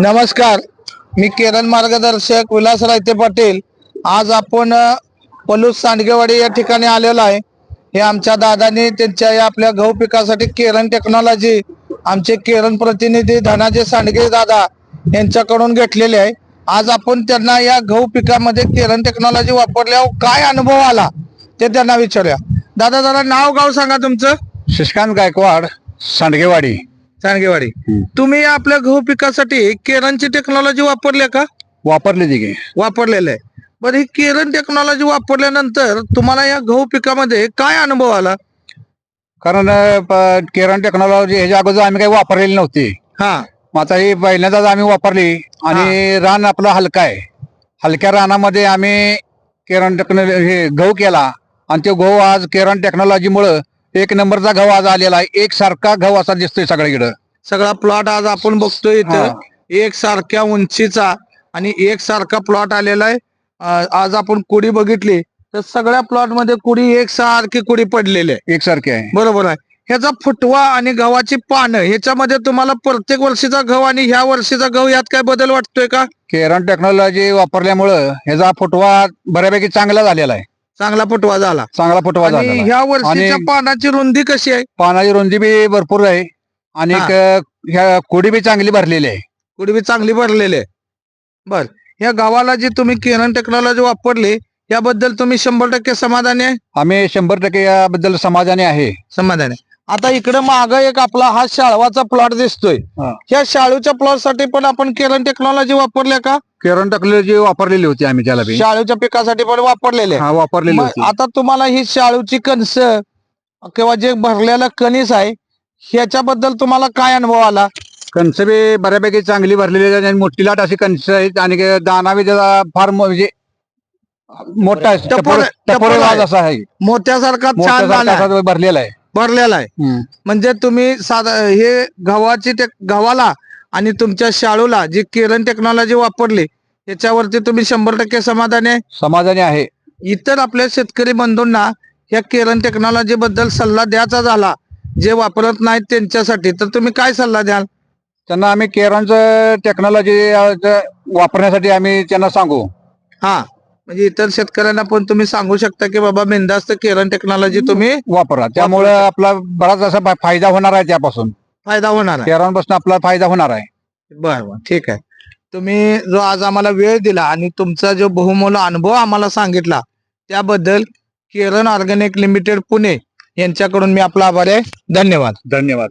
नमस्कार, मी किरण मार्गदर्शक विलास रायते पाटील। आज आपण पलूस सांडगेवाडी या ठिकाणी आलेलो आहे। हे आमच्या दादांनी त्यांच्या या आपल्या गहू पिकासाठी केरन टेक्नॉलॉजी आमचे केरन प्रतिनिधी धनाजी सांडगे दादा यांच्याकडून घेतलेले आहे। आज आपण त्यांना या गहू पिकामध्ये केरन टेक्नॉलॉजी वापरल्यावर काय अनुभव आला ते त्यांना विचारूया। दादा जरा नाव गाव सांगा तुमचं। शशिकांत गायकवाड, सांडगेवाडी। सांडगेवाडी, तुम्ही आपल्या गहू पिकासाठी केरनची टेक्नॉलॉजी वापरल्या का? वापरली ती वापरलेलं आहे। बरं, ही केरन टेक्नॉलॉजी वापरल्यानंतर तुम्हाला या गहू पिकामध्ये काय अनुभव आला? कारण केरन टेक्नॉलॉजी ह्याच्या अगोदर आम्ही काही वापरलेली नव्हती। हा, मग आता ही पहिल्यांदाच आम्ही वापरली आणि रान आपलं हलका आहे। हलक्या रानामध्ये आम्ही केरन टेक्नॉलॉजी गहू केला आणि तो गहू आज केरन टेक्नॉलॉजीमुळे एक नंबरचा गहू आज आलेला आहे। एक सारखा गहू असा दिसतोय सगळीकडे। सगळा प्लॉट आज आपण बघतोय इथं एक सारख्या उंचीचा आणि एक सारखा प्लॉट आलेला आहे। आज आपण कुडी बघितली तर सगळ्या प्लॉट मध्ये कुडी एक सारखी कुडी पडलेली आहे, एकसारखे आहे। बरोबर आहे। ह्याचा फुटवा आणि गव्हाची पानं ह्याच्यामध्ये तुम्हाला प्रत्येक वर्षीचा गहू आणि ह्या वर्षीचा गहू यात काय बदल वाटतोय का? केरन टेक्नॉलॉजी वापरल्यामुळं ह्याचा फुटवा बऱ्यापैकी चांगला झालेला आहे। चांगला फुटवा झाला। चांगला फुटवा झाला। आणि ह्या वर्षीच्या पानाची रुंदी कशी आहे? पानाची रुंदी बी भरपूर आहे आणि ह्या कोडी बी चांगली भरलेली आहे। कुडी बी चांगली भरलेली आहे। बर, ह्या गावाला जी तुम्ही केरन टेक्नॉलॉजी वापरली याबद्दल तुम्ही 100% समाधानी आहे? आम्ही 100% याबद्दल समाधानी आहे। समाधानी। आता इकडे माग एक आपला हा शाळवाचा प्लॉट दिसतोय। ह्या शाळूच्या प्लॉट साठी पण आपण केरन टेक्नॉलॉजी वापरल्या का? केरन टेक्नॉलॉजी वापरलेली होती आम्ही त्याला बी। शाळूच्या पिकासाठी पण वापरलेले वापरलेली होती। आता तुम्हाला ही शाळूची कणस किंवा जे भरलेलं कणीस आहे ह्याच्याबद्दल तुम्हाला काय अनुभव आला? कणस बी बऱ्यापैकी चांगली भरलेली आहेत आणि मोठी लाट अशी कणस आहेत आणि दाना बी त्याचा फार म्हणजे मोठा आहे, टपोरेबाज असा आहे। मोत्यासारखा छान दाणा आहे, भरलेला आहे। भरलेला आहे। म्हणजे तुम्ही हे गव्हाला आणि तुमच्या शाळूला जी केरन टेक्नॉलॉजी वापरली त्याच्यावरती तुम्ही 100% समाधानी आहे। इतर आपल्या शेतकरी बंधूंना या केरन टेक्नॉलॉजी बद्दल सल्ला द्यायचा झाला जे वापरत नाहीत त्यांच्यासाठी, तर तुम्ही काय सल्ला द्याल त्यांना? आम्ही केरनचं टेक्नॉलॉजी वापरण्यासाठी आम्ही त्यांना सांगू। हा, म्हणजे इतर शेतकऱ्यांना पण तुम्ही सांगू शकता की बाबा बिनधास्त केरन टेक्नॉलॉजी तुम्ही वापरा, त्यामुळे आपला बराच असा फायदा होणार आहे। त्यापासून फायदा होणार आहे, केरनपासून आपला फायदा होणार आहे। बरं, ठीक आहे। तुम्ही जो आज आम्हाला वेळ दिला आणि तुमचा जो बहुमूल्य अनुभव आम्हाला सांगितला त्याबद्दल केरन ऑर्गॅनिक लिमिटेड पुणे यांच्याकडून मी आपला आभारी आहे। धन्यवाद। धन्यवाद।